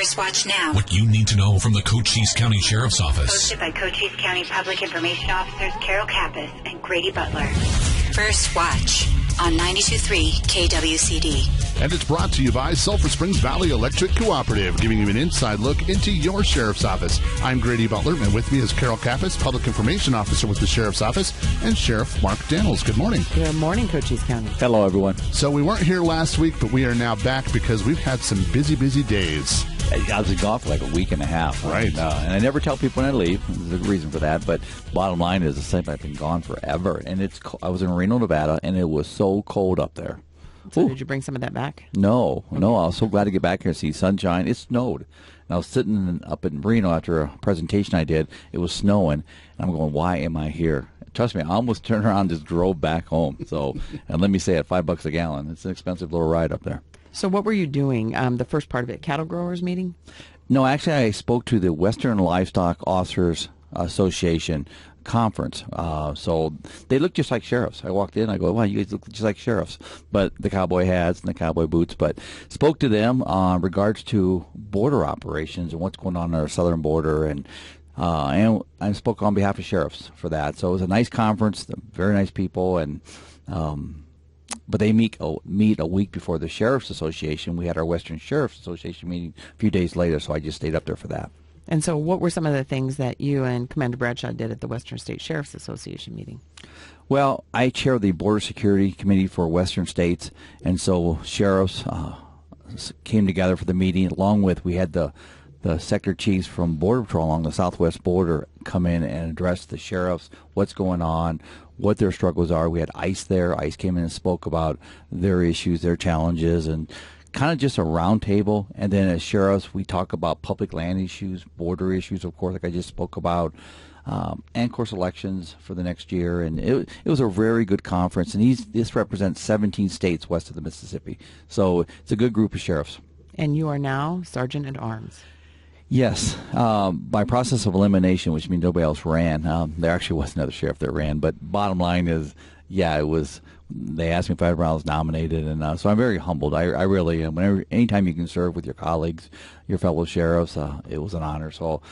First Watch Now. What you need to know from the Cochise County Sheriff's Office. Hosted by Cochise County Public Information Officers Carol Kappas and Grady Butler. First Watch on 92.3 KWCD. And it's brought to you by Sulphur Springs Valley Electric Cooperative, giving you an inside look into your sheriff's office. I'm Grady Butler, and with me is Carol Kappas, Public Information Officer with the Sheriff's Office, and Sheriff Mark Daniels. Good morning. Good morning, Cochise County. Hello, everyone. So we weren't here last week, but we are now back because we've had some busy days. I was gone for like a week and a half. Right. And I never tell people when I leave. There's a reason for that. But bottom line is the same. I've been gone forever. And I was in Reno, Nevada, and it was so cold up there. So did you bring some of that back? No. I was so glad to get back here and see sunshine. It snowed. And I was sitting up in Reno after a presentation I did. It was snowing. And I'm going, why am I here? Trust me, I almost turned around and just drove back home. So, and let me say it, $5 a gallon. It's an expensive little ride up there. So what were you doing, the first part of it, cattle growers meeting? No, actually, I spoke to the Western Livestock Officers Association conference. So they look just like sheriffs. I walked in, I go, wow, you guys look just like sheriffs. But the cowboy hats and the cowboy boots. But spoke to them regards to border operations and what's going on our southern border. And I spoke on behalf of sheriffs for that. So it was a nice conference, very nice people. And but they meet a week before the Sheriff's Association. We had our Western Sheriff's Association meeting a few days later, so I just stayed up there for that. And so what were some of the things that you and Commander Bradshaw did at the Western State Sheriff's Association meeting? Well, I chair the Border Security Committee for Western States, and so sheriffs came together for the meeting, along with we had the sector chiefs from Border Patrol along the southwest border come in and address the sheriffs, what's going on, what their struggles are. We had ICE there. ICE came in and spoke about their issues, their challenges, and kind of just a round table. And then as sheriffs, we talk about public land issues, border issues, of course, like I just spoke about, and of course elections for the next year. And it was a very good conference. And this represents 17 states west of the Mississippi. So it's a good group of sheriffs. And you are now Sergeant at Arms. Yes, by process of elimination, which means nobody else ran. There actually was another sheriff that ran, but bottom line is, yeah, it was. They asked me if I was nominated, and so I'm very humbled. I really am. Anytime you can serve with your colleagues, your fellow sheriffs, it was an honor. So,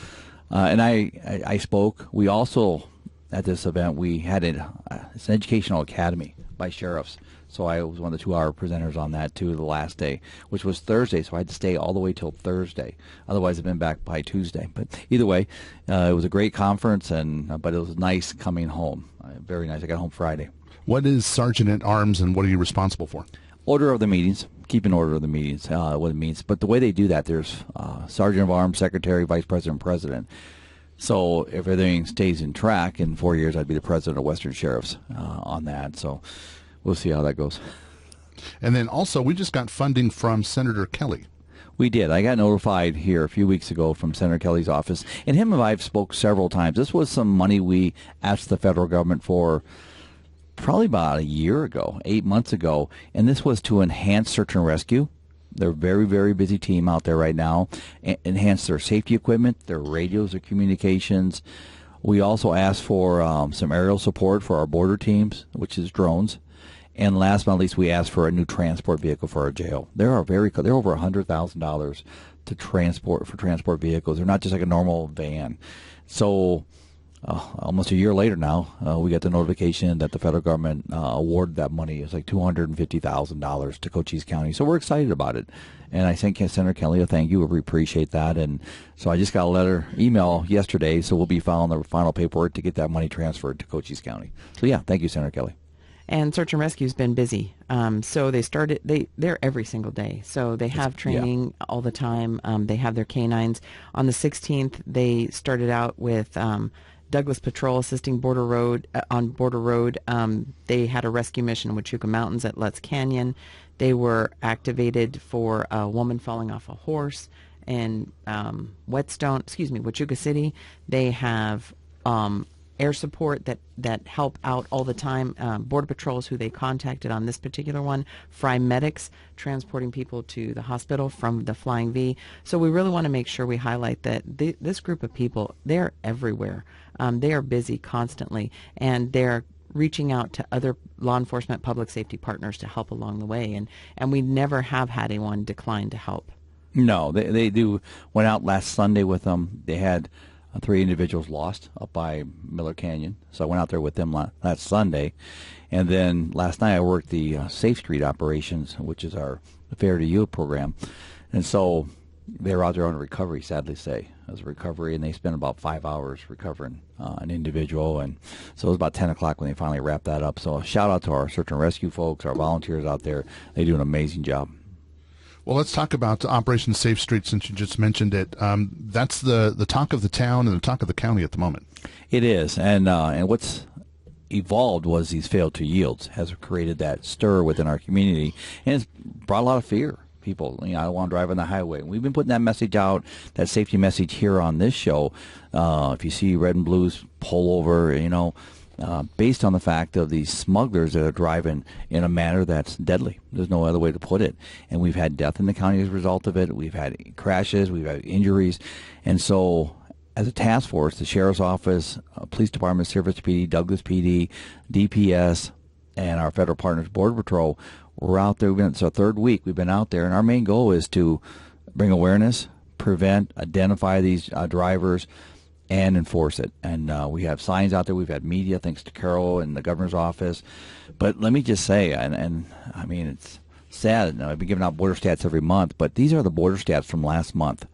and I spoke. We also at this event we had it's an educational academy by sheriffs. So I was one of the 2-hour presenters on that, too, the last day, which was Thursday. So I had to stay all the way till Thursday. Otherwise, I'd been back by Tuesday. But either way, it was a great conference, but it was nice coming home. Very nice. I got home Friday. What is Sergeant at Arms, and what are you responsible for? Order of the meetings. Keeping order of the meetings, what it means. But the way they do that, there's Sergeant of Arms, Secretary, Vice President, President. So if everything stays in track, in 4 years, I'd be the President of Western Sheriffs on that. So we'll see how that goes. And then also, we just got funding from Senator Kelly. We did. I got notified here a few weeks ago from Senator Kelly's office. And him and I have spoke several times. This was some money we asked the federal government for probably about a year ago, 8 months ago. And this was to enhance search and rescue. They're a very, very busy team out there right now. Enhance their safety equipment, their radios, their communications. We also asked for some aerial support for our border teams, which is drones. And last but not least, we asked for a new transport vehicle for our jail. They're over $100,000 to transport vehicles. They're not just like a normal van. So almost a year later now, we got the notification that the federal government awarded that money. It's like $250,000 to Cochise County. So we're excited about it. And I sent Senator Kelly a thank you. We appreciate that. And so I just got a email yesterday, so we'll be filing the final paperwork to get that money transferred to Cochise County. So yeah, thank you, Senator Kelly. And Search and Rescue's been busy. So they're every single day. So they have training all the time. They have their canines. On the 16th, they started out with Douglas Patrol assisting Border Road. They had a rescue mission in Huachuca Mountains at Lutz Canyon. They were activated for a woman falling off a horse in Huachuca City. They have air support that help out all the time. Border Patrols who they contacted on this particular one, Fry Medics, transporting people to the hospital from the Flying V. So we really want to make sure we highlight that this group of people, they're everywhere. They are busy constantly, and they're reaching out to other law enforcement, public safety partners to help along the way. And we never have had anyone decline to help. No, they went out last Sunday with them. They had 3 individuals lost up by Miller Canyon, so I went out there with them last Sunday. And then last night I worked the Safe Street operations, which is our Fair to You program. And so they were out there on recovery, sadly to say. It was a recovery, and they spent about 5 hours recovering an individual. And so it was about 10 o'clock when they finally wrapped that up. So a shout out to our search and rescue folks, our volunteers out there. They do an amazing job. Well, let's talk about Operation Safe Street since you just mentioned it. That's the talk of the town and the talk of the county at the moment. It is, and what's evolved was these failed to yields has created that stir within our community, and it's brought a lot of fear. People, I don't want to drive on the highway. We've been putting that message out, that safety message here on this show. If you see red and blues, pull over, based on the fact of these smugglers that are driving in a manner that's deadly. There's no other way to put it. And we've had death in the county as a result of it. We've had crashes. We've had injuries. And so as a task force, the Sheriff's Office, Police Department, Service PD, Douglas PD, DPS, and our federal partners, Border Patrol, we're out there. It's our 3rd week. We've been out there. And our main goal is to bring awareness, prevent, identify these drivers, and enforce it. And we have signs out there. We've had media, thanks to Carol and the governor's office. But let me just say, and I mean, it's sad. I've been giving out border stats every month, but these are the border stats from last month,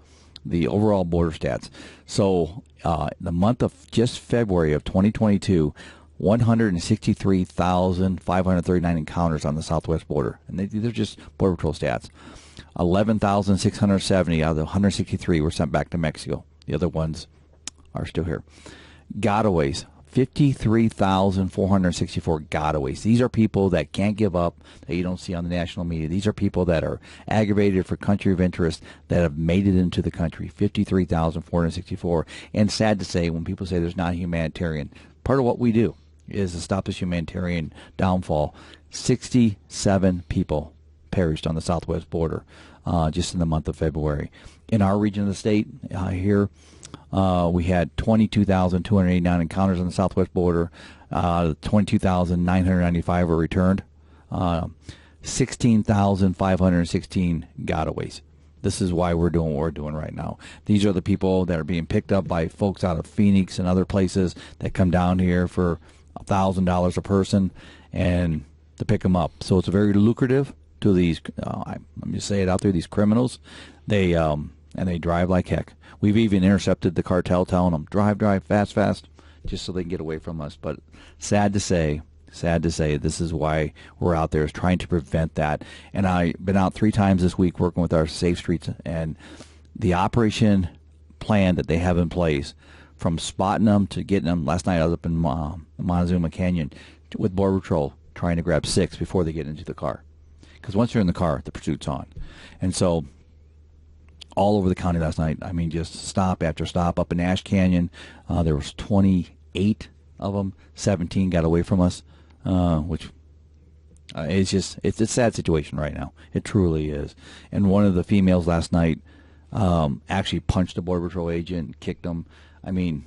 the overall border stats. So the month of just February of 2022, 163,539 encounters on the southwest border. And these are just Border Patrol stats. 11,670 out of the 163 were sent back to Mexico. The other ones are still here. Gotaways, 53,464 gotaways. These are people that can't give up, that you don't see on the national media. These are people that are aggravated for country of interest that have made it into the country, 53,464. And sad to say, when people say there's not a humanitarian, part of what we do is to stop this humanitarian downfall. 67 people perished on the southwest border just in the month of February. In our region of the state here, we had 22,289 encounters on the southwest border. 22,995 were returned. 16,516 gotaways. This is why we're doing what we're doing right now. These are the people that are being picked up by folks out of Phoenix and other places that come down here for $1,000 a person and to pick them up. So it's very lucrative to these, let me just say it out there, these criminals. They drive like heck. We've even intercepted the cartel telling them, drive, fast, just so they can get away from us. But sad to say, this is why we're out there, is trying to prevent that. And I've been out 3 times this week working with our Safe Streets, and the operation plan that they have in place, from spotting them to getting them. Last night I was up in Montezuma Canyon with Border Patrol trying to grab 6 before they get into the car. Because once they're in the car, the pursuit's on. And so all over the county last night, I mean, just stop after stop. Up in Ash Canyon, there was 28 of them. 17 got away from us, which it's a sad situation right now. It truly is. And one of the females last night actually punched a Border Patrol agent and kicked him. I mean,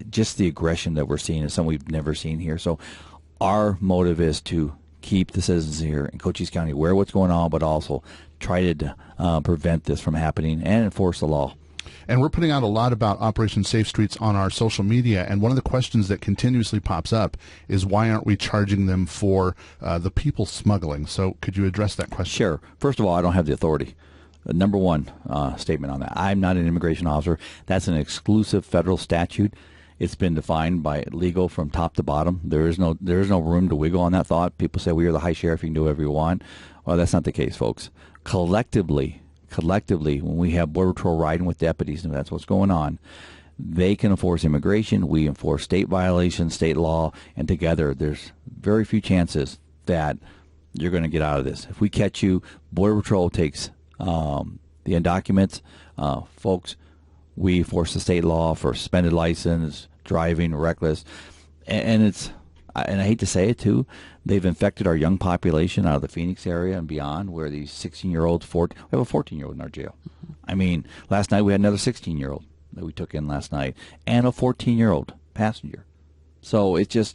just the aggression that we're seeing is something we've never seen here. So our motive is to keep the citizens here in Cochise County aware of what's going on, but also try to prevent this from happening and enforce the law. And we're putting out a lot about Operation Safe Streets on our social media, and one of the questions that continuously pops up is why aren't we charging them for the people smuggling? So could you address that question? Sure. First of all, I don't have the authority. Number one statement on that. I'm not an immigration officer. That's an exclusive federal statute. It's been defined by legal from top to bottom. There is no room to wiggle on that thought. People say, well, you're the high sheriff, you can do whatever you want. Well, that's not the case, folks. Collectively, when we have Border Patrol riding with deputies, and that's what's going on, they can enforce immigration. We enforce state violations, state law, and together there's very few chances that you're going to get out of this. If we catch you, Border Patrol takes the indocuments. Folks, we enforce the state law for suspended license, driving reckless, and I hate to say it too, they've infected our young population out of the Phoenix area and beyond, where these 16-year-olds, we have a 14-year-old in our jail. I mean, last night we had another 16-year-old that we took in last night, and a 14-year-old passenger. So it's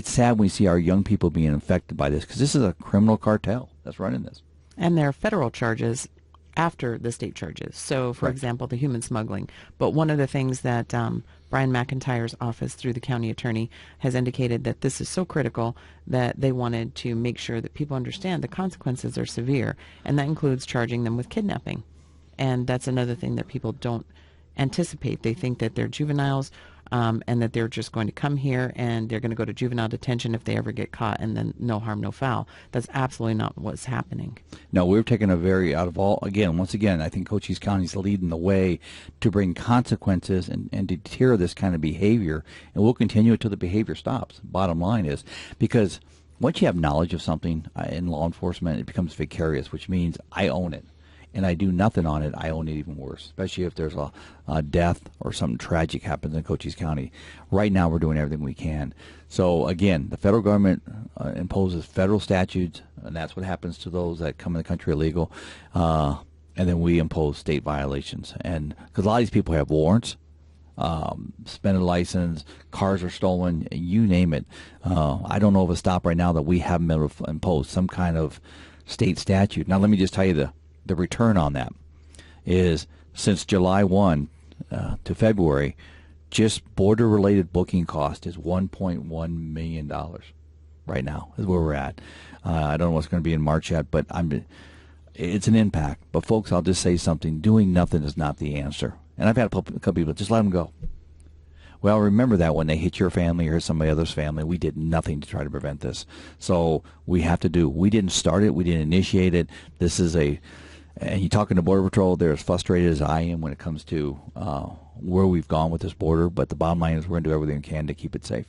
sad when we see our young people being infected by this, because this is a criminal cartel that's running this. And there are federal charges after the state charges. So, for example, the human smuggling. But one of the things that Brian McIntyre's office through the county attorney has indicated that this is so critical that they wanted to make sure that people understand the consequences are severe, and that includes charging them with kidnapping. And that's another thing that people don't anticipate. They think that they're juveniles and that they're just going to come here and they're going to go to juvenile detention if they ever get caught, and then no harm, no foul. That's absolutely not what's happening. No, we're taking once again, I think Cochise County is leading the way to bring consequences and deter this kind of behavior, and we'll continue it till the behavior stops. Bottom line is, because once you have knowledge of something in law enforcement, it becomes vicarious, which means I own it. And I do nothing on it, I own it even worse, especially if there's a death or something tragic happens in Cochise County. Right now, we're doing everything we can. So, again, the federal government imposes federal statutes, and that's what happens to those that come in the country illegal. And then we impose state violations. And because a lot of these people have warrants, suspended license, cars are stolen, you name it. I don't know of a stop right now that we haven't been able to impose some kind of state statute. Now, let me just tell you the return on that is since July 1 to February, just border-related booking cost is $1.1 million right now is where we're at. I don't know what's going to be in March yet, but it's an impact. But, folks, I'll just say something. Doing nothing is not the answer. And I've had a couple people, just let them go. Well, remember that when they hit your family or somebody else's family, we did nothing to try to prevent this. So we have to we didn't start it. We didn't initiate it. This is and you talking to Border Patrol, they're as frustrated as I am when it comes to where we've gone with this border. But the bottom line is we're going to do everything we can to keep it safe.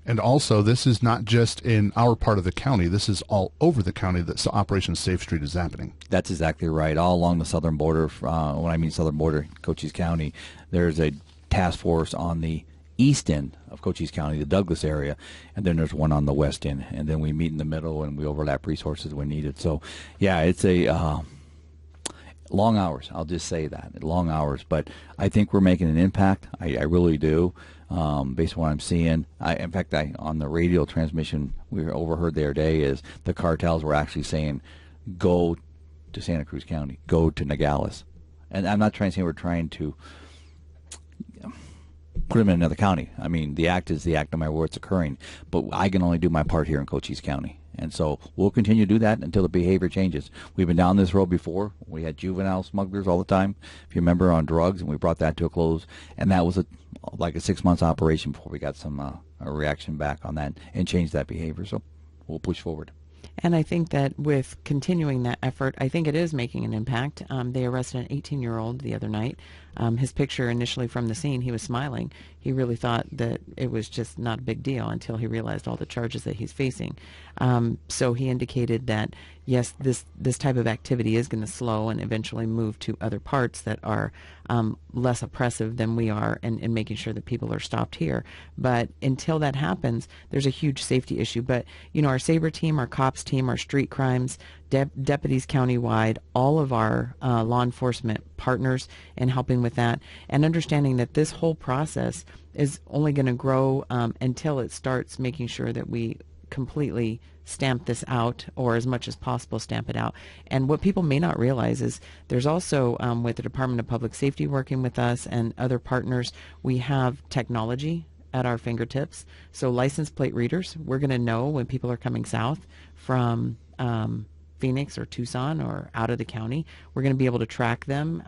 And also, this is not just in our part of the county. This is all over the county that Operation Safe Street is happening. That's exactly right. All along the southern border, when I mean southern border, Cochise County, there's a task force on the east end of Cochise County, the Douglas area, and then there's one on the west end, and then we meet in the middle and we overlap resources when needed. So, yeah, it's a long hours. I'll just say that, long hours. But I think we're making an impact. I really do, based on what I'm seeing. In fact, on the radio transmission we overheard the other day is the cartels were actually saying, go to Santa Cruz County, go to Nogales. And I'm not trying to say we're trying to put them in another county. I mean, the act is the act no matter where it's occurring. But I can only do my part here in Cochise County. And so we'll continue to do that until the behavior changes. We've been down this road before. We had juvenile smugglers all the time, if you remember, on drugs, and we brought that to a close. And that was like a 6-month operation before we got some a reaction back on that and changed that behavior. So we'll push forward. And I think that with continuing that effort, I think it is making an impact. They arrested an 18-year-old the other night. His picture initially from the scene, he was smiling. He really thought that it was just not a big deal until he realized all the charges that he's facing. So he indicated that, yes, this type of activity is going to slow and eventually move to other parts that are less oppressive than we are in making sure that people are stopped here. But until that happens, there's a huge safety issue. But, you know, our SABRE team, our COPS team, our street crimes, deputies countywide, all of our law enforcement partners in helping with that, and understanding that this whole process is only going to grow until it starts making sure that we completely stamp this out, or as much as possible stamp it out. And what people may not realize is there's also, with the Department of Public Safety working with us and other partners, we have technology at our fingertips. So license plate readers, we're going to know when people are coming south from Phoenix or Tucson or out of the county. We're going to be able to track them,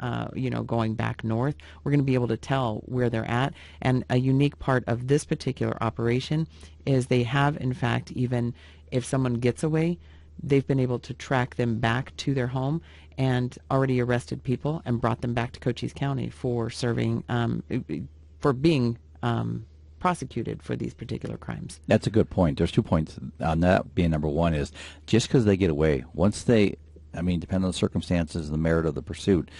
going back north. We're going to be able to tell where they're at. And a unique part of this particular operation is they have, in fact, even if someone gets away, they've been able to track them back to their home and already arrested people and brought them back to Cochise County for serving, for being prosecuted for these particular crimes. That's a good point. There's 2 points on that. Being number one is just because they get away, depending on the circumstances and the merit of the pursuit,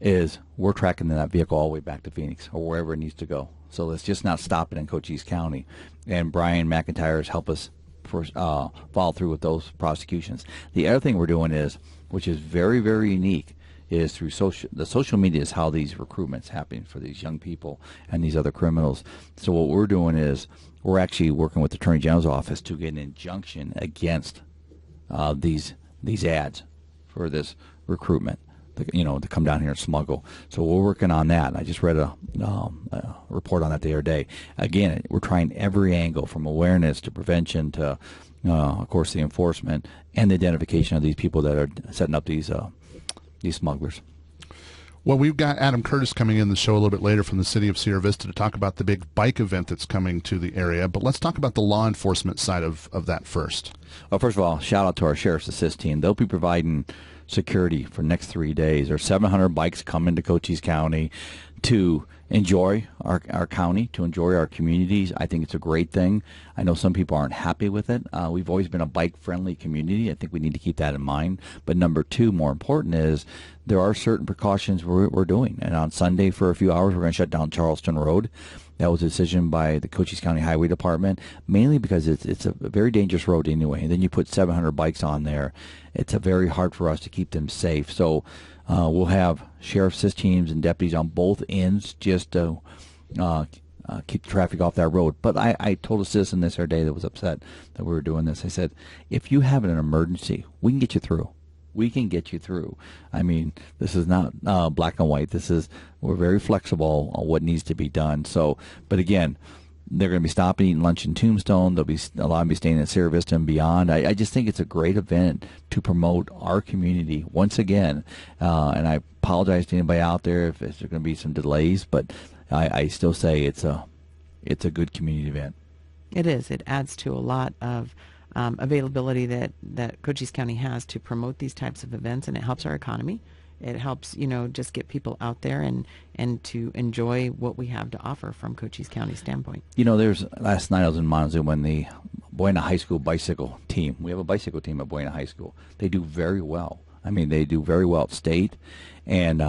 is we're tracking that vehicle all the way back to Phoenix or wherever it needs to go. So let's just not stop it in Cochise County. And Brian McIntyre has helped us follow through with those prosecutions. The other thing we're doing is, which is very, very unique, is through social media is how these recruitments happen for these young people and these other criminals. So what we're doing is we're actually working with the Attorney General's office to get an injunction against these ads for this recruitment, to come down here and smuggle. So we're working on that. I just read a report on that the other day. Again, we're trying every angle, from awareness to prevention to, of course, the enforcement and the identification of these people that are setting up these smugglers. Well, we've got Adam Curtis coming in the show a little bit later from the city of Sierra Vista to talk about the big bike event that's coming to the area. But let's talk about the law enforcement side of that first. Well, first of all, shout out to our Sheriff's Assist team. They'll be providing security for the next 3 days. There's 700 bikes coming to Cochise County to enjoy our county, to enjoy our communities. I think it's a great thing. I know some people aren't happy with it. We've always been a bike-friendly community. I think we need to keep that in mind. But number two, more important, is there are certain precautions we're doing. And on Sunday, for a few hours, we're going to shut down Charleston Road. That was a decision by the Cochise County Highway Department, mainly because it's a very dangerous road anyway. And then you put 700 bikes on there. It's very hard for us to keep them safe. So we'll have sheriff's assist teams and deputies on both ends just to keep the traffic off that road. But I told a citizen this other day that was upset that we were doing this. I said, if you have an emergency, we can get you through. We can get you through. I mean, this is not black and white. We're very flexible on what needs to be done. So, but again, they're going to be stopping, eating lunch in Tombstone. A lot of them be staying at Sierra Vista and beyond. I just think it's a great event to promote our community once again. And I apologize to anybody out there if there's going to be some delays, but I still say it's a good community event. It is. It adds to a lot of availability that Cochise County has to promote these types of events, and it helps our economy. It helps, just get people out there and to enjoy what we have to offer from Cochise County's standpoint. Last night I was in Montezuma when the Buena High School bicycle team. We have a bicycle team at Buena High School. They do very well. I mean, they do very well at state, and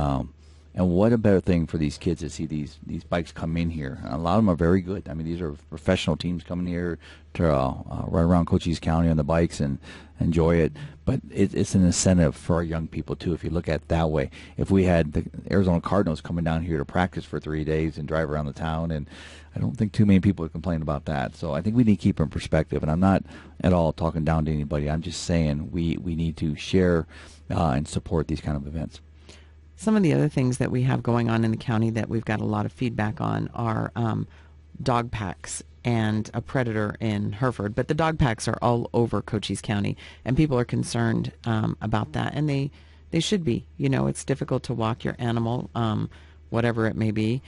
what a better thing for these kids to see these bikes come in here. A lot of them are very good. I mean, these are professional teams coming here to run around Cochise County on the bikes and enjoy it. But it's an incentive for our young people, too, if you look at it that way. If we had the Arizona Cardinals coming down here to practice for 3 days and drive around the town, and I don't think too many people would complain about that. So I think we need to keep in perspective. And I'm not at all talking down to anybody. I'm just saying we need to share and support these kind of events. Some of the other things that we have going on in the county that we've got a lot of feedback on are dog packs and a predator in Hereford. But the dog packs are all over Cochise County, and people are concerned about that. And they should be. It's difficult to walk your animal, whatever it may be,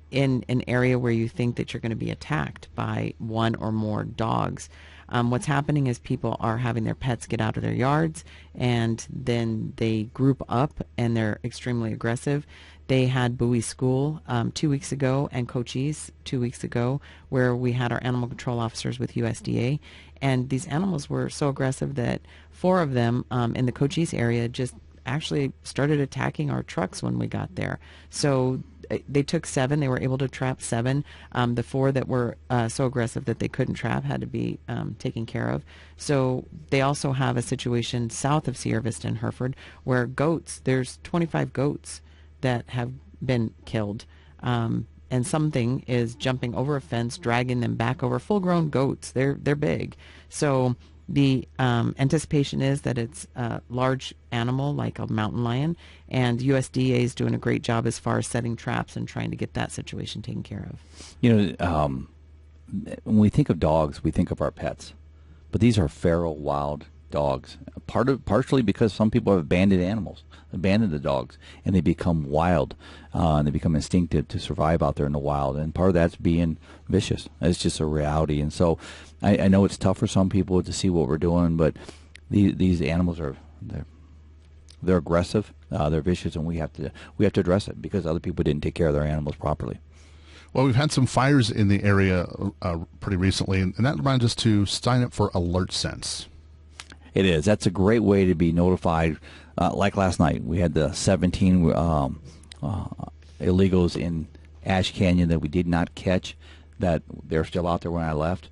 in an area where you think that you're going to be attacked by one or more dogs. What's happening is people are having their pets get out of their yards, and then they group up and they're extremely aggressive. They had Bowie School 2 weeks ago and Cochise 2 weeks ago, where we had our animal control officers with USDA, and these animals were so aggressive that 4 of them in the Cochise area just actually started attacking our trucks when we got there. So they took 7. They were able to trap 7. The 4 that were so aggressive that they couldn't trap had to be taken care of. So they also have a situation south of Sierra Vista and Hereford where there's 25 goats that have been killed. And something is jumping over a fence, dragging them back over. Full-grown goats. They're big. So the anticipation is that it's a large animal like a mountain lion, and USDA is doing a great job as far as setting traps and trying to get that situation taken care of. When we think of dogs, we think of our pets, but these are feral, wild dogs. Partially because some people have abandoned the dogs, and they become wild, and they become instinctive to survive out there in the wild. And part of that's being vicious. It's just a reality. And so I know it's tough for some people to see what we're doing, but these animals they're aggressive, they're vicious, and we have to address it because other people didn't take care of their animals properly. Well, we've had some fires in the area pretty recently, and that reminds us to sign up for Alert Sense. It is. That's a great way to be notified. Like last night, we had the 17 illegals in Ash Canyon that we did not catch, that they're still out there when I left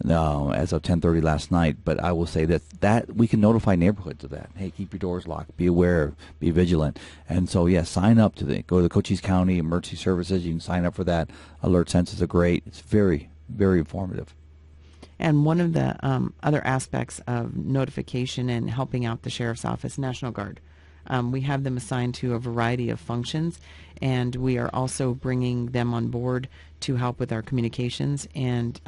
as of 10:30 last night. But I will say that we can notify neighborhoods of that. Hey, keep your doors locked. Be aware. Be vigilant. And so, sign up go to the Cochise County Emergency Services. You can sign up for that. Alert Sense is it's very, very informative. And one of the other aspects of notification and helping out the Sheriff's Office, National Guard. We have them assigned to a variety of functions, and we are also bringing them on board to help with our communications and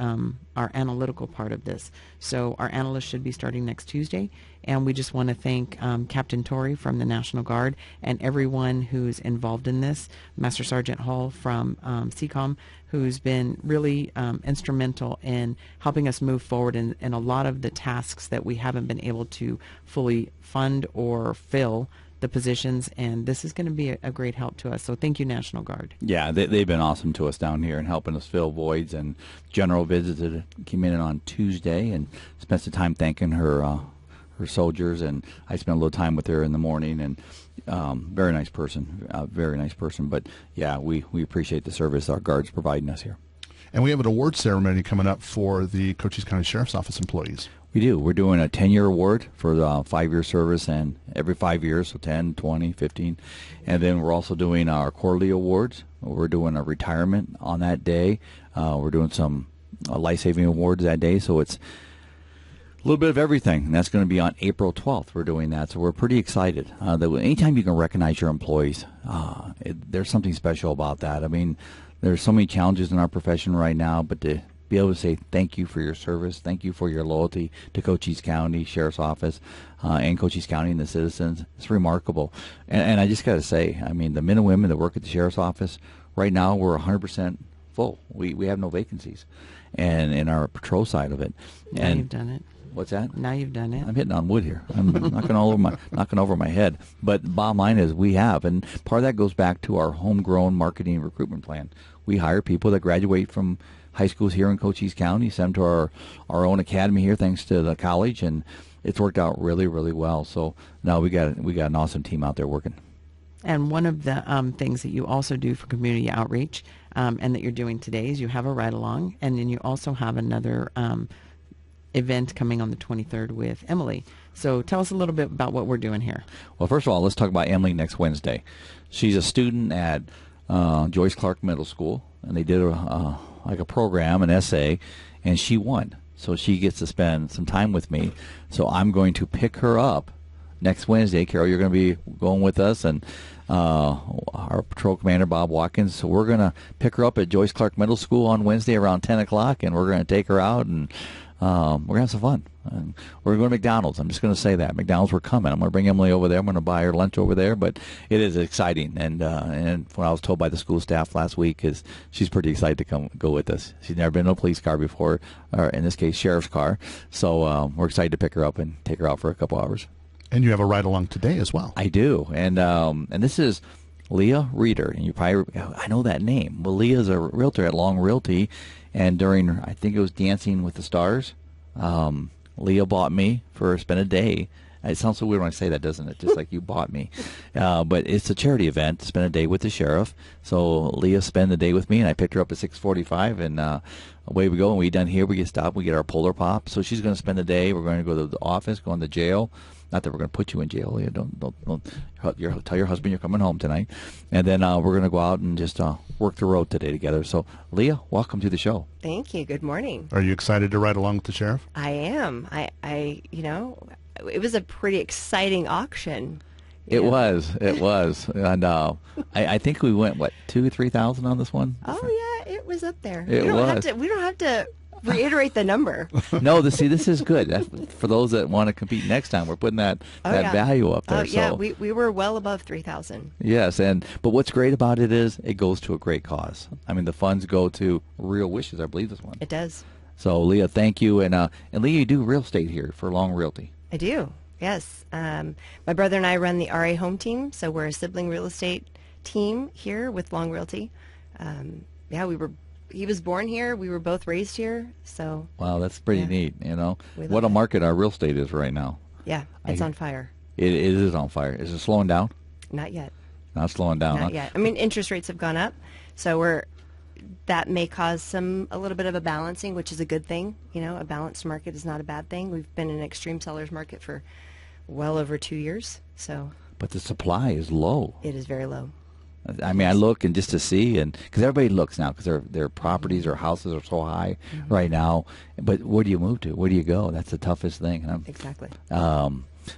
our analytical part of this. So our analysts should be starting next Tuesday, and we just want to thank Captain Torrey from the National Guard and everyone who's involved in this, Master Sergeant Hall from CCOM, who's been really instrumental in helping us move forward in a lot of the tasks that we haven't been able to fully fund or fill the positions, and this is going to be a great help to us. So thank you, National Guard. Yeah, they've been awesome to us down here and helping us fill voids. And General came in on Tuesday and spent some time thanking her soldiers, and I spent a little time with her in the morning. And very nice person, very nice person. But yeah, we appreciate the service our Guards providing us here. And we have an award ceremony coming up for the Cochise County Sheriff's Office employees. We do. We're doing a 10-year award for the 5-year service, and every 5 years, so 10, 20, 15. And then we're also doing our quarterly awards. We're doing a retirement on that day. We're doing some life-saving awards that day, so it's a little bit of everything, and that's going to be on April 12th. We're doing that, so we're pretty excited. That anytime you can recognize your employees, there's something special about that. I mean, there's so many challenges in our profession right now, but to be able to say thank you for your service, thank you for your loyalty to Cochise County Sheriff's Office and Cochise County and the citizens, it's remarkable. And I just got to say, I mean, the men and women that work at the Sheriff's Office, right now we're 100% full. We have no vacancies, and in our patrol side of it. Now And you've done it. What's that? Now you've done it. I'm hitting on wood here. I'm knocking over my head. But the bottom line is we have, and part of that goes back to our homegrown marketing and recruitment plan. We hire people that graduate from high schools here in Cochise County, send them to our own academy here, thanks to the college, and it's worked out really, really well. So now we got an awesome team out there working. And one of the things that you also do for community outreach, and that you're doing today, is you have a ride-along, and then you also have another event coming on the 23rd with Emily. So tell us a little bit about what we're doing here. Well, first of all, let's talk about Emily next Wednesday. She's a student at Joyce Clark Middle School, and they did a program, an essay, and she won. So she gets to spend some time with me. So I'm going to pick her up next Wednesday. Carol, you're going to be going with us, and our patrol commander, Bob Watkins. So we're going to pick her up at Joyce Clark Middle School on Wednesday around 10 o'clock, and we're going to take her out, and we're going to have some fun. And we're going to McDonald's. I'm just going to say that. McDonald's, we're coming. I'm going to bring Emily over there. I'm going to buy her lunch over there. But it is exciting. And what I was told by the school staff last week is she's pretty excited to go with us. She's never been in a police car before, or in this case, sheriff's car. So we're excited to pick her up and take her out for a couple hours. And you have a ride-along today as well. I do. And this is Leah Reeder. And you probably, I know that name. Well, Leah's a realtor at Long Realty. And during, I think it was Dancing with the Stars, Leah bought me for spend a day. It sounds so weird when I say that, doesn't it? Just like you bought me. But it's a charity event to spend a day with the sheriff. So Leah spent the day with me, and I picked her up at 6:45, and away we go. And we done here, we get stopped, we get our Polar Pop. So she's going to spend the day. We're going to go to the office, go in the jail. Not that we're going to put you in jail, Leah. Don't tell your husband you're coming home tonight. And then we're going to go out and just work the road today together. So, Leah, welcome to the show. Thank you. Good morning. Are you excited to ride along with the sheriff? I am. It was a pretty exciting auction. It was. And I think we went, what, 2,000-3,000 on this one? Oh, yeah, it was up there. We don't have to reiterate the number. No, this is good. For those that want to compete next time, we're putting that value up there. Oh, yeah, we were well above 3,000. Yes, but what's great about it is it goes to a great cause. I mean, the funds go to Real Wishes, I believe this one. It does. So, Leah, thank you. And Leah, you do real estate here for Long Realty. I do, yes. My brother and I run the RA Home Team, so we're a sibling real estate team here with Long Realty. He was born here. We were both raised here. So wow, that's pretty neat. What a market our real estate is right now. Yeah, it's on fire. It is on fire. Is it slowing down? Not yet. Not slowing down. Not yet. I mean, interest rates have gone up, so that may cause a little bit of a balancing, which is a good thing. A balanced market is not a bad thing. We've been in an extreme seller's market for well over 2 years. So. But the supply is low. It is very low. I mean, I look and just to see, and because everybody looks now, because their properties or houses are so high right now. But where do you move to? Where do you go? That's the toughest thing. Exactly.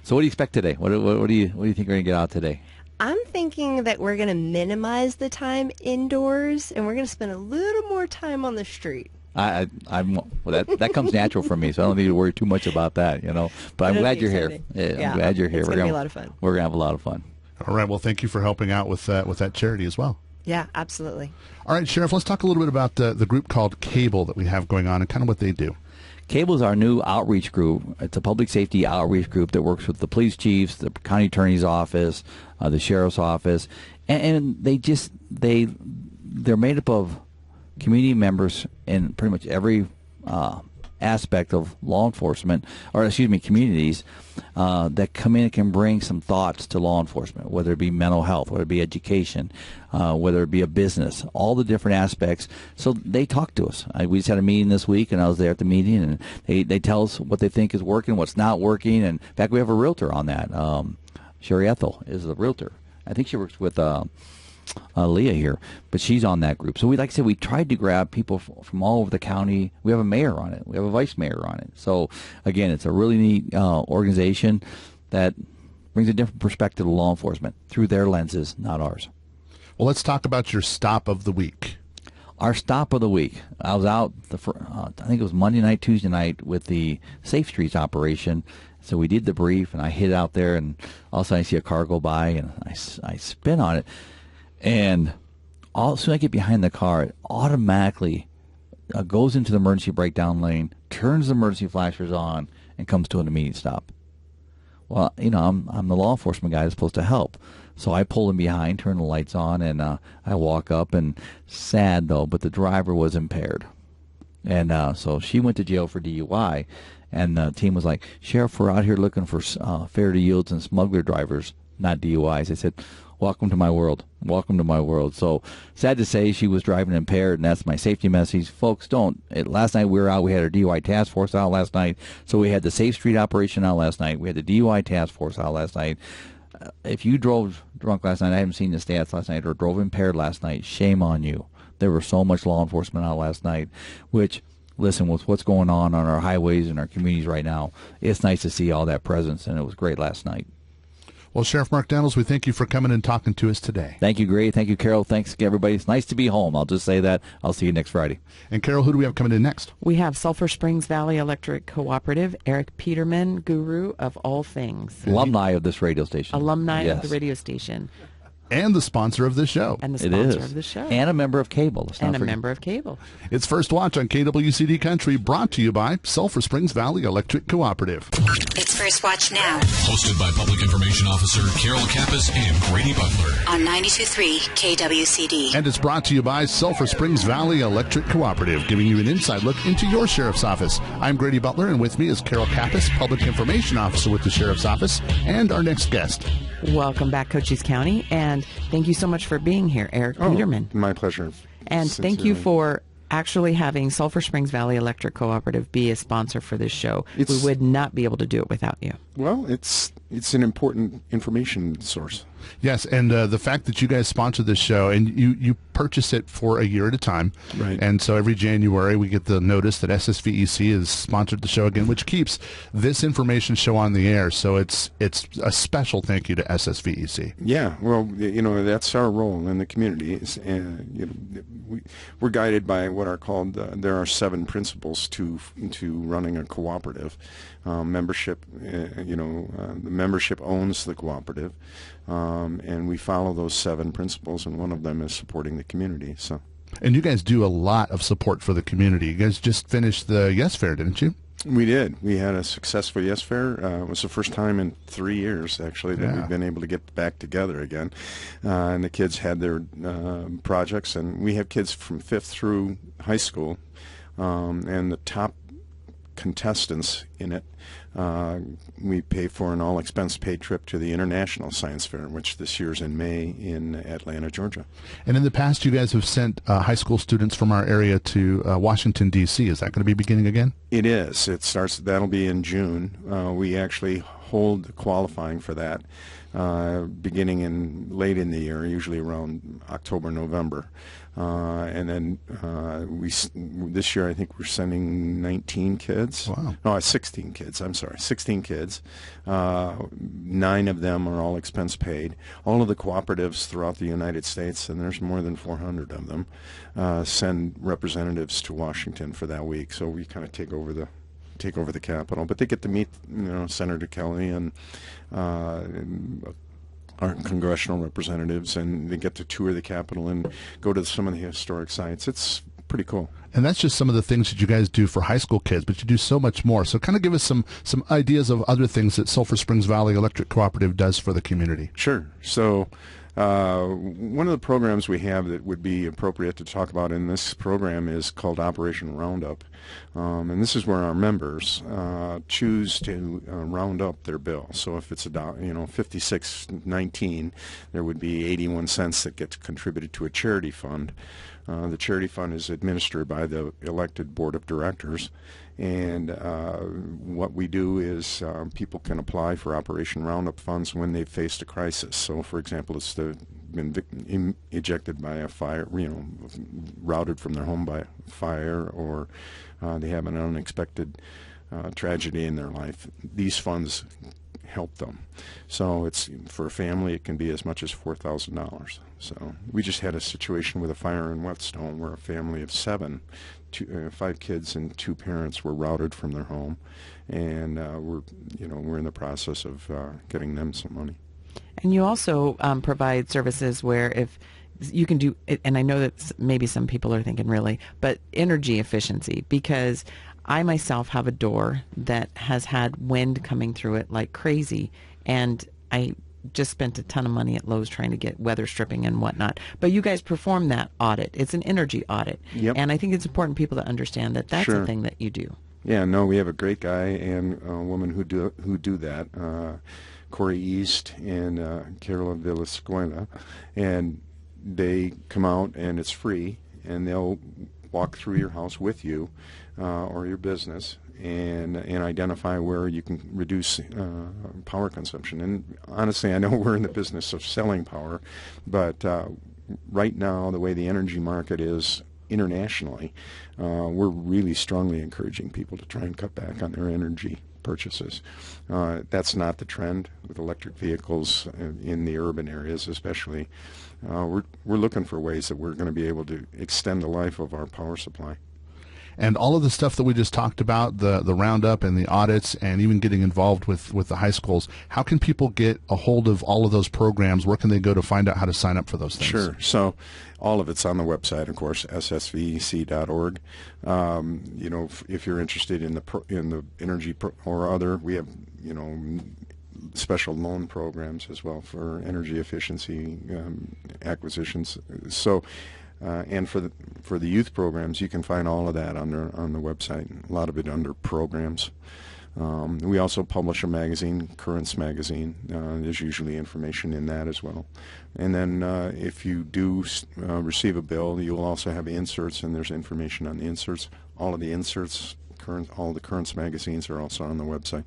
So what do you expect today? What do you think we're going to get out today? I'm thinking that we're going to minimize the time indoors, and we're going to spend a little more time on the street. That comes natural for me, so I don't need to worry too much about that, But I'm glad you're here. Yeah, I'm glad you're here. It's going to be a lot of fun. We're going to have a lot of fun. All right. Well, thank you for helping out with that charity as well. Yeah, absolutely. All right, Sheriff, let's talk a little bit about the group called Cable that we have going on and kind of what they do. Cable is our new outreach group. It's a public safety outreach group that works with the police chiefs, the county attorney's office, the sheriff's office, and they're made up of community members in pretty much every aspect of law enforcement, communities that come in and can bring some thoughts to law enforcement, whether it be mental health, whether it be education, whether it be a business, all the different aspects. So they talk to us. We just had a meeting this week, and I was there at the meeting, and they tell us what they think is working, what's not working. And in fact, we have a realtor on that. Sherry Ethel is a realtor. I think she works with Leah here, but she's on that group. So like I said, we tried to grab people from all over the county. We have a mayor on it. We have a vice mayor on it. So again, it's a really neat organization that brings a different perspective to law enforcement through their lenses, not ours. Well, let's talk about your stop of the week. Our stop of the week. I was out, I think it was Monday night, Tuesday night with the Safe Streets operation. So we did the brief, and I hit out there, and all of a sudden I see a car go by, and I spin on it. And as soon as I get behind the car, it automatically goes into the emergency breakdown lane, turns the emergency flashers on, and comes to an immediate stop. Well, I'm the law enforcement guy that's supposed to help. So I pull in behind, turn the lights on, and I walk up. And sad, though, but the driver was impaired. And so she went to jail for DUI. And the team was like, Sheriff, we're out here looking for fair to yields and smuggler drivers, not DUIs. I said, welcome to my world. Welcome to my world. So sad to say she was driving impaired, and that's my safety message. Folks, last night we were out. We had our DUI task force out last night. So we had the Safe Street operation out last night. We had the DUI task force out last night. If you drove drunk last night, I haven't seen the stats last night, or drove impaired last night, shame on you. There was so much law enforcement out last night, which, listen, with what's going on our highways and our communities right now, it's nice to see all that presence, and it was great last night. Well, Sheriff Mark Daniels, we thank you for coming and talking to us today. Thank you, Gray. Thank you, Carol. Thanks, everybody. It's nice to be home. I'll just say that. I'll see you next Friday. And, Carol, who do we have coming in next? We have Sulphur Springs Valley Electric Cooperative, Eric Peterman, guru of all things. Alumni of this radio station. Alumni of the radio station. And the sponsor of this show. And the sponsor of the show. And a member of Cable. Member of Cable. It's First Watch on KWCD Country, brought to you by Sulphur Springs Valley Electric Cooperative. It's First Watch Now. Hosted by Public Information Officer Carol Kappas and Grady Butler. On 92.3 KWCD. And it's brought to you by Sulphur Springs Valley Electric Cooperative, giving you an inside look into your sheriff's office. I'm Grady Butler, and with me is Carol Kappas, Public Information Officer with the Sheriff's Office, and our next guest. Welcome back, Cochise County, and thank you so much for being here, Eric Peterman. My pleasure. And thank you for actually having Sulphur Springs Valley Electric Cooperative be a sponsor for this show. We would not be able to do it without you. Well, it's an important information source. Yes, and the fact that you guys sponsor this show, and you purchase it for a year at a time, right? And so every January we get the notice that SSVEC has sponsored the show again, which keeps this information show on the air. So it's a special thank you to SSVEC. Yeah, well, that's our role in the community. We're guided by what are called there are 7 principles to running a cooperative. Membership, the membership owns the cooperative, and we follow those 7 principles, and one of them is supporting the community. So, and you guys do a lot of support for the community. You guys just finished the Yes Fair, didn't you? We did. We had a successful Yes Fair. It was the first time in 3 years, actually, that we've been able to get back together again. And the kids had their projects, and we have kids from 5th through high school, and the top contestants in it, we pay for an all-expense-paid trip to the International Science Fair, which this year's in May in Atlanta, Georgia. And in the past, you guys have sent high school students from our area to Washington, D.C. Is that going to be beginning again? It is. That'll be in June. We actually hold qualifying for that beginning late in the year, usually around October, November. And then this year I think we're sending 19 kids. Wow. No, 16 kids. I'm sorry, 16 kids. 9 of them are all expense paid. All of the cooperatives throughout the United States, and there's more than 400 of them, send representatives to Washington for that week. So we kind of take over the Capitol, but they get to meet, Senator Kelly and our congressional representatives, and they get to tour the Capitol and go to some of the historic sites. It's pretty cool. And that's just some of the things that you guys do for high school kids, but you do so much more. So kind of give us some ideas of other things that Sulphur Springs Valley Electric Cooperative does for the community. Sure. So one of the programs we have that would be appropriate to talk about in this program is called Operation Roundup. And this is where our members choose to round up their bill. So if it's $56.19, there would be 81 cents that gets contributed to a charity fund. The charity fund is administered by the elected board of directors, and what we do is people can apply for Operation Roundup funds when they've faced a crisis. So, for example, it's been ejected by a fire, routed from their home by a fire, or they have an unexpected tragedy in their life. These funds help them. So it's, for a family, it can be as much as $4,000. So we just had a situation with a fire in Whetstone where a family of 5 kids and 2 parents were routed from their home, and we're in the process of getting them some money. And you also provide services where if you can do it, and I know that maybe some people are thinking really, but energy efficiency, because I myself have a door that has had wind coming through it like crazy, and I just spent a ton of money at Lowe's trying to get weather stripping and whatnot. But you guys perform that audit. It's an energy audit. Yep. And I think it's important people to understand that that's Sure. a thing that you do. Yeah, no, we have a great guy and a woman who do that, Corey East and Carla Villascuela, and they come out and it's free, and they'll walk through your house with you or your business and identify where you can reduce power consumption. And honestly, I know we're in the business of selling power, but right now, the way the energy market is internationally, we're really strongly encouraging people to try and cut back on their energy purchases. That's not the trend with electric vehicles in the urban areas especially. We're looking for ways that we're going to be able to extend the life of our power supply. And all of the stuff that we just talked about, the roundup and the audits, and even getting involved with the high schools, how can people get a hold of all of those programs? Where can they go to find out how to sign up for those things? Sure. So all of it's on the website, of course, ssvec.org. If you're interested in the energy or other, we have special loan programs as well for energy efficiency acquisitions. So. And for the youth programs, you can find all of that on the website. A lot of it under programs. We also publish a magazine, Currents Magazine. There's usually information in that as well. And then if you do receive a bill, you'll also have inserts, and there's information on the inserts. All of the inserts, all the Currents magazines are also on the website.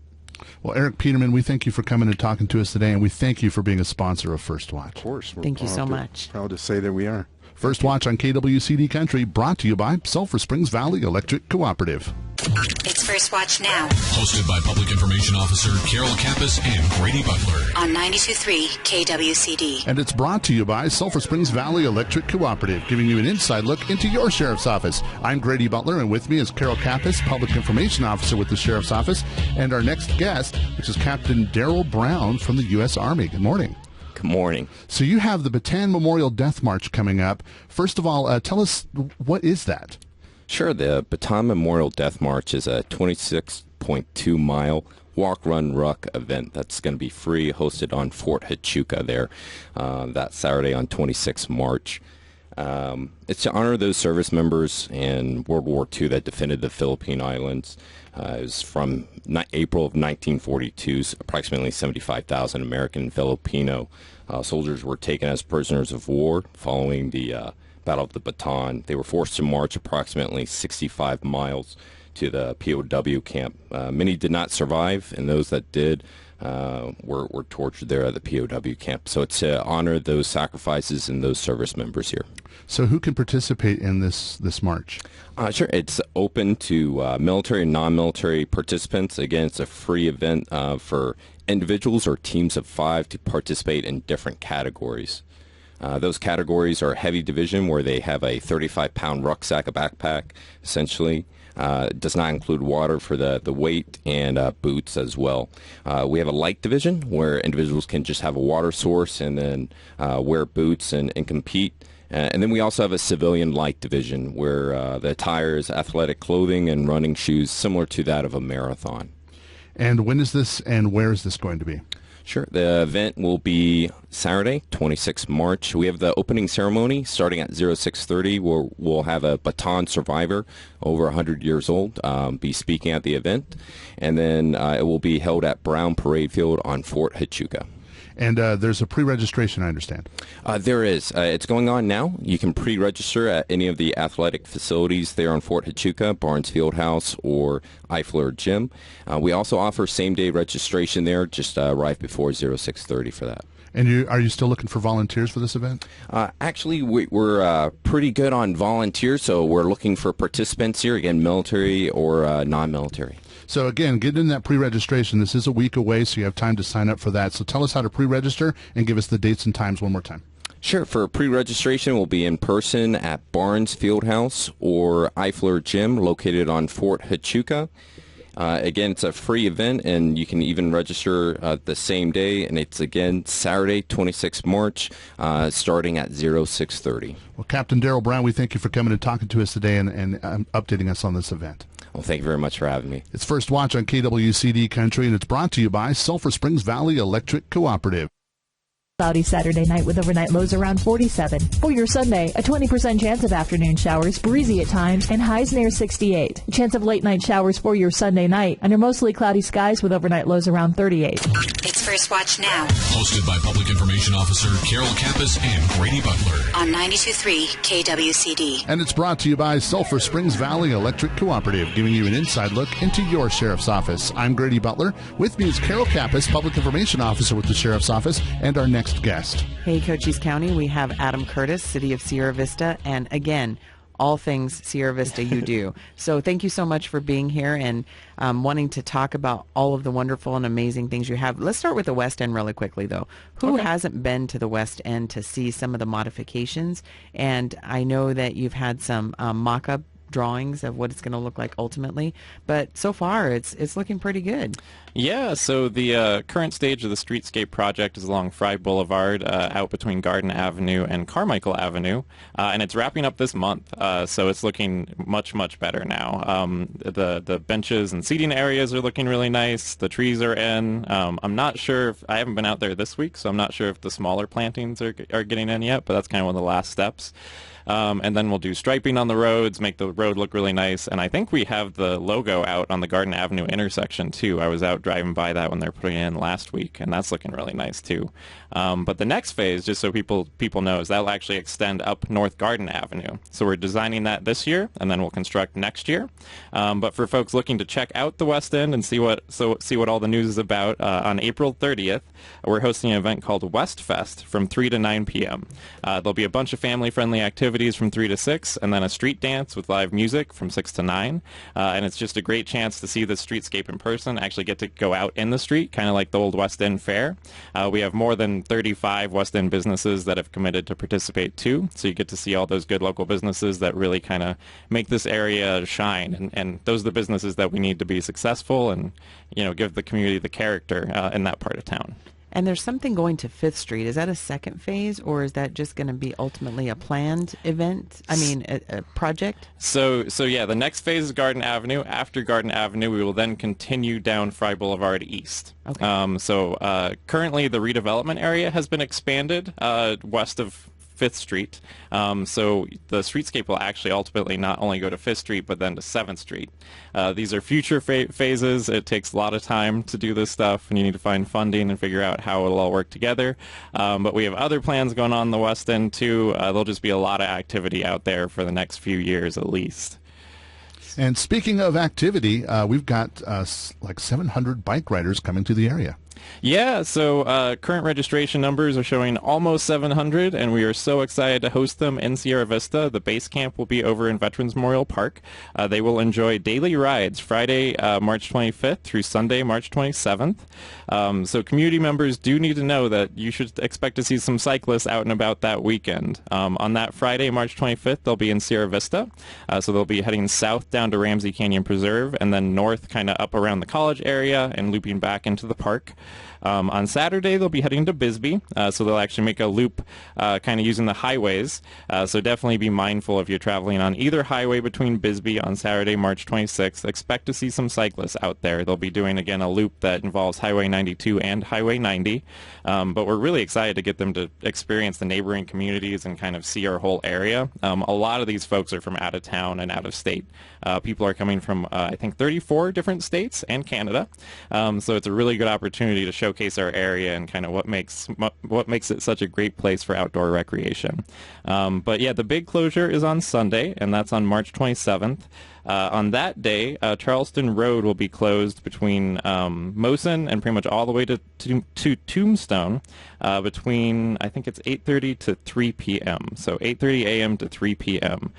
Well, Eric Peterman, we thank you for coming and talking to us today, and we thank you for being a sponsor of First Watch. Of course. Thank you so much. Proud to say that we are. First Watch on KWCD Country, brought to you by Sulphur Springs Valley Electric Cooperative. It's First Watch Now. Hosted by Public Information Officer Carol Kappas and Grady Butler. On 92.3 KWCD. And it's brought to you by Sulphur Springs Valley Electric Cooperative, giving you an inside look into your sheriff's office. I'm Grady Butler, and with me is Carol Kappas, Public Information Officer with the Sheriff's Office, and our next guest, which is Captain Daryl Brown from the U.S. Army. Good morning. Good morning. So you have the Batan Memorial Death March coming up. First of all, tell us, what is that? Sure. The Batan Memorial Death March is a 26.2-mile walk, run, ruck event that's going to be free, hosted on Fort Huachuca there that Saturday on 26 March. It's to honor those service members in World War II that defended the Philippine Islands. It was from April of 1942. Approximately 75,000 American and Filipino soldiers were taken as prisoners of war following the Battle of the Batan. They were forced to march approximately 65 miles to the POW camp. Many did not survive, and those that did were tortured there at the POW camp. So it's to honor those sacrifices and those service members here. So who can participate in this march? Sure. It's open to military and non-military participants. Again, it's a free event for individuals or teams of 5 to participate in different categories. Those categories are heavy division, where they have a 35-pound rucksack, a backpack, essentially. It does not include water for the weight, and boots as well. We have a light division, where individuals can just have a water source and then wear boots and compete. And then we also have a civilian light division, where the attire is athletic clothing and running shoes, similar to that of a marathon. And when is this, and where is this going to be? Sure. The event will be Saturday, 26 March. We have the opening ceremony starting at 06:30, where we'll have a Batan survivor over 100 years old be speaking at the event. And then it will be held at Brown Parade Field on Fort Huachuca. And there's a pre-registration, I understand. There is. It's going on now. You can pre-register at any of the athletic facilities there on Fort Huachuca, Barnes Fieldhouse, or Eifler Gym. We also offer same-day registration there. Just arrive before 06:30 for that. And are you still looking for volunteers for this event? Actually, we're pretty good on volunteers, so we're looking for participants here, again, military or non-military. So again, get in that pre-registration. This is a week away, so you have time to sign up for that. So tell us how to pre-register and give us the dates and times one more time. Sure. For pre-registration, we'll be in person at Barnes Fieldhouse or Eifler Gym, located on Fort Huachuca. Again, it's a free event, and you can even register the same day, and it's, again, Saturday, 26 March, starting at 06:30. Well, Captain Darrell Brown, we thank you for coming and talking to us today and updating us on this event. Well, thank you very much for having me. It's First Watch on KWCD Country, and it's brought to you by Sulphur Springs Valley Electric Cooperative. Cloudy Saturday night with overnight lows around 47. For your Sunday, a 20% chance of afternoon showers, breezy at times, and highs near 68. A chance of late night showers for your Sunday night under mostly cloudy skies with overnight lows around 38. It's First Watch Now. Hosted by Public Information Officer Carol Kappas and Grady Butler. On 92.3 KWCD. And it's brought to you by Sulphur Springs Valley Electric Cooperative, giving you an inside look into your sheriff's office. I'm Grady Butler. With me is Carol Kappas, Public Information Officer with the Sheriff's Office, and our next guest. Hey, Cochise County, we have Adam Curtis, City of Sierra Vista, and again, all things Sierra Vista you do. So thank you so much for being here and wanting to talk about all of the wonderful and amazing things you have. Let's start with the West End really quickly, though. Who hasn't been to the West End to see some of the modifications? And I know that you've had some mock-up drawings of what it's going to look like ultimately, but so far it's looking pretty good. Yeah, so the current stage of the streetscape project is along Fry Boulevard, out between Garden Avenue and Carmichael Avenue, and it's wrapping up this month, so it's looking much, much better now. The benches and seating areas are looking really nice. The trees are in. I'm not sure if, I haven't been out there this week, so I'm not sure if the smaller plantings are getting in yet, but that's kind of one of the last steps. And then we'll do striping on the roads, make the road look really nice. And I think we have the logo out on the Garden Avenue intersection, too. I was out driving by that when they were putting it in last week, and that's looking really nice, too. But the next phase, just so people know, is that will actually extend up North Garden Avenue. So we're designing that this year, and then we'll construct next year. But for folks looking to check out the West End and see what all the news is about, on April 30th, we're hosting an event called West Fest from 3 to 9 p.m. There'll be a bunch of family-friendly activities from 3 to 6, and then a street dance with live music from 6 to 9. And it's just a great chance to see the streetscape in person, actually get to go out in the street, kind of like the old West End Fair. We have more than 35 West End businesses that have committed to participate too, so you get to see all those good local businesses that really kind of make this area shine, and those are the businesses that we need to be successful and, give the community the character in that part of town. And there's something going to 5th Street. Is that a second phase, or is that just going to be ultimately a planned event? I mean, a project? So yeah, the next phase is Garden Avenue. After Garden Avenue, we will then continue down Fry Boulevard east. Okay. Currently, the redevelopment area has been expanded west of 5th Street. So the streetscape will actually ultimately not only go to 5th Street, but then to 7th Street. These are future phases. It takes a lot of time to do this stuff, and you need to find funding and figure out how it'll all work together. But we have other plans going on in the West End, too. There'll just be a lot of activity out there for the next few years at least. And speaking of activity, we've got like 700 bike riders coming to the area. Yeah, so current registration numbers are showing almost 700, and we are so excited to host them in Sierra Vista. The base camp will be over in Veterans Memorial Park. They will enjoy daily rides Friday, March 25th through Sunday, March 27th. So community members do need to know that you should expect to see some cyclists out and about that weekend. On that Friday, March 25th, they'll be in Sierra Vista. So they'll be heading south down to Ramsey Canyon Preserve and then north kind of up around the college area and looping back into the park. On Saturday, they'll be heading to Bisbee, so they'll actually make a loop kind of using the highways. So definitely be mindful if you're traveling on either highway between Bisbee on Saturday, March 26th. Expect to see some cyclists out there. They'll be doing, again, a loop that involves Highway 92 and Highway 90. But we're really excited to get them to experience the neighboring communities and kind of see our whole area. A lot of these folks are from out of town and out of state. People are coming from, I think, 34 different states and Canada. So it's a really good opportunity to showcase our area and kind of what makes it such a great place for outdoor recreation. But yeah, the big closure is on Sunday, and that's on March 27th. On that day, Charleston Road will be closed between Mosen and pretty much all the way to Tombstone between, I think it's 8:30 to 3 p.m. So 8:30 a.m. to 3 p.m.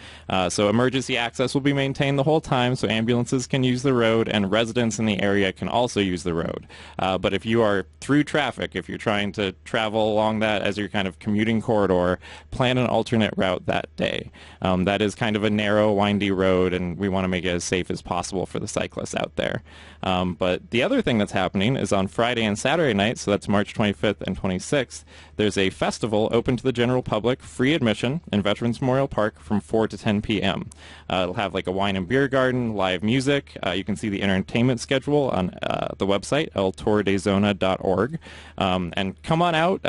So emergency access will be maintained the whole time, so ambulances can use the road and residents in the area can also use the road. But if you are through traffic, if you're trying to travel along that as your kind of commuting corridor, plan an alternate route that day. That is kind of a narrow, windy road, and we want to make it as safe as possible for the cyclists out there. But the other thing that's happening is on Friday and Saturday night, so that's March 25th and 26th, there's a festival open to the general public, free admission, in Veterans Memorial Park from 4 to 10 p.m. It'll have like a wine and beer garden, live music. You can see the entertainment schedule on the website, eltordezona.org. And come on out,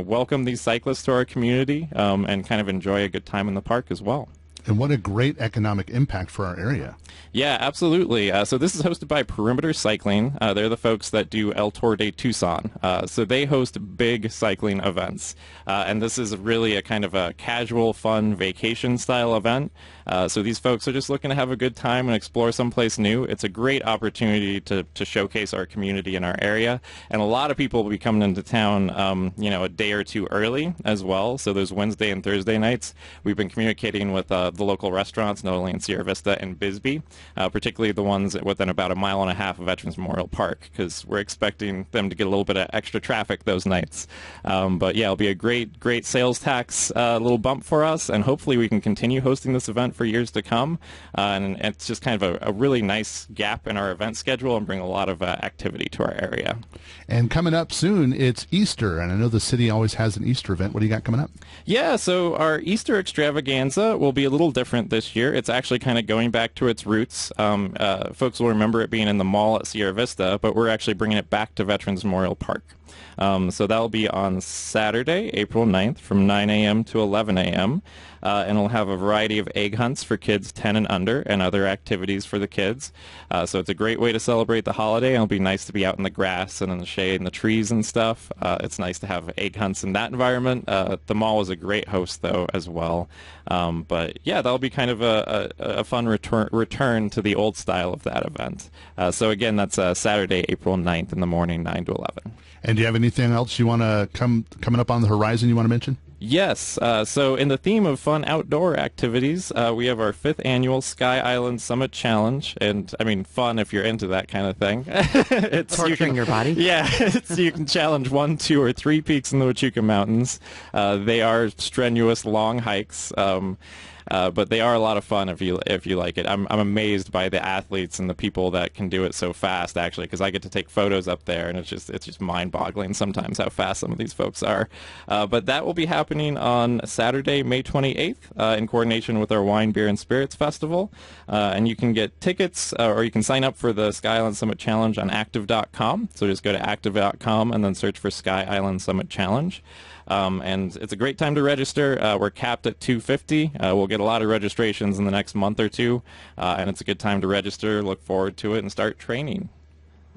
welcome these cyclists to our community and kind of enjoy a good time in the park as well. And what a great economic impact for our area. Yeah, absolutely. So this is hosted by Perimeter Cycling. They're the folks that do El Tour de Tucson. So they host big cycling events. And this is really a kind of a casual, fun, vacation-style event. So these folks are just looking to have a good time and explore someplace new. It's a great opportunity to showcase our community in our area. And a lot of people will be coming into town, a day or two early as well. So those Wednesday and Thursday nights, we've been communicating with the local restaurants, not only in Sierra Vista and Bisbee, particularly the ones within about a mile and a half of Veterans Memorial Park, because we're expecting them to get a little bit of extra traffic those nights. But yeah, it'll be a great sales tax little bump for us, and hopefully we can continue hosting this event for years to come. And it's just kind of a really nice gap in our event schedule and bring a lot of activity to our area. And coming up soon, it's Easter, and I know the city always has an Easter event. What do you got coming up? Yeah, so our Easter extravaganza will be a little different this year. It's actually kind of going back to its roots. Folks will remember it being in the mall at Sierra Vista, but we're actually bringing it back to Veterans Memorial Park. So that'll be on Saturday, April 9th from 9 a.m. to 11 a.m. And we'll have a variety of egg hunts for kids 10 and under and other activities for the kids. So it's a great way to celebrate the holiday, and it'll be nice to be out in the grass and in the shade and the trees and stuff. It's nice to have egg hunts in that environment. The mall is a great host, though, as well. But yeah, that'll be kind of a fun return to the old style of that event. So again, that's Saturday, April 9th in the morning, 9 to 11. And do you have anything else you want to coming up on the horizon you want to mention? Yes. So in the theme of fun outdoor activities, we have our 5th annual Sky Island Summit Challenge. And, I mean, fun if you're into that kind of thing. It's torturing your body. Yeah. You can challenge 1, 2, or 3 peaks in the Huachuca Mountains. They are strenuous, long hikes. But they are a lot of fun if you like it. I'm amazed by the athletes and the people that can do it so fast, actually, because I get to take photos up there, and it's just mind-boggling sometimes how fast some of these folks are. But that will be happening on Saturday, May 28th, in coordination with our Wine, Beer, and Spirits Festival. And you can get tickets, or you can sign up for the Sky Island Summit Challenge on active.com. So just go to active.com and then search for Sky Island Summit Challenge. And it's a great time to register. We're capped at 250. We'll get a lot of registrations in the next month or two, and it's a good time to register, look forward to it, and start training.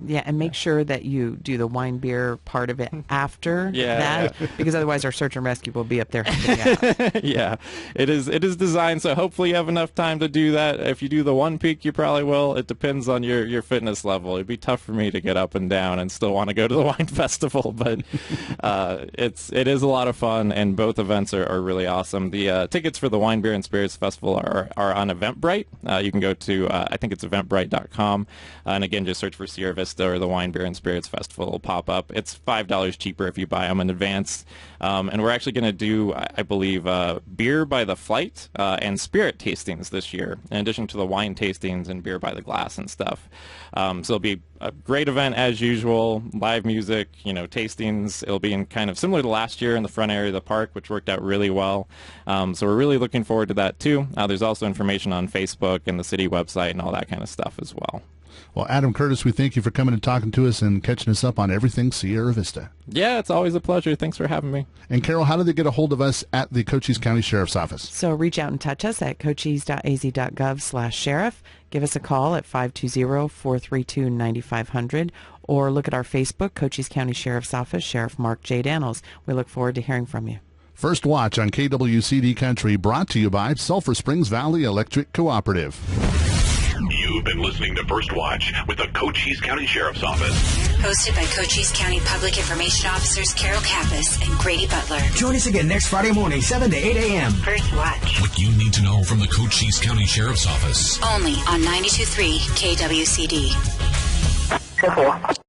Yeah, and make sure that you do the wine beer part of it after that, because otherwise our search and rescue will be up there helping out. Yeah, it is designed so hopefully you have enough time to do that. If you do the one peak, you probably will. It depends on your fitness level. It'd be tough for me to get up and down and still want to go to the wine festival, but it is a lot of fun, and both events are really awesome. The tickets for the Wine, Beer, and Spirits Festival are on Eventbrite. You can go to, I think it's eventbrite.com, and again, just search for Sierra Vista or the Wine, Beer, and Spirits Festival will pop up. It's $5 cheaper if you buy them in advance. And we're actually going to do, I believe, beer by the flight and spirit tastings this year, in addition to the wine tastings and beer by the glass and stuff. So it'll be a great event as usual, live music, tastings. It'll be in kind of similar to last year in the front area of the park, which worked out really well. So we're really looking forward to that too. There's also information on Facebook and the city website and all that kind of stuff as well. Well, Adam Curtis, we thank you for coming and talking to us and catching us up on everything Sierra Vista. Yeah, it's always a pleasure. Thanks for having me. And Carol, how do they get a hold of us at the Cochise County Sheriff's Office? So reach out and touch us at cochise.az.gov/sheriff. Give us a call at 520-432-9500, or look at our Facebook, Cochise County Sheriff's Office, Sheriff Mark J. Daniels. We look forward to hearing from you. First Watch on KWCD Country, brought to you by Sulphur Springs Valley Electric Cooperative. You've been listening to First Watch with the Cochise County Sheriff's Office. Hosted by Cochise County Public Information Officers Carol Kappas and Grady Butler. Join us again next Friday morning, 7 to 8 a.m. First Watch. What you need to know from the Cochise County Sheriff's Office. Only on 92.3 KWCD.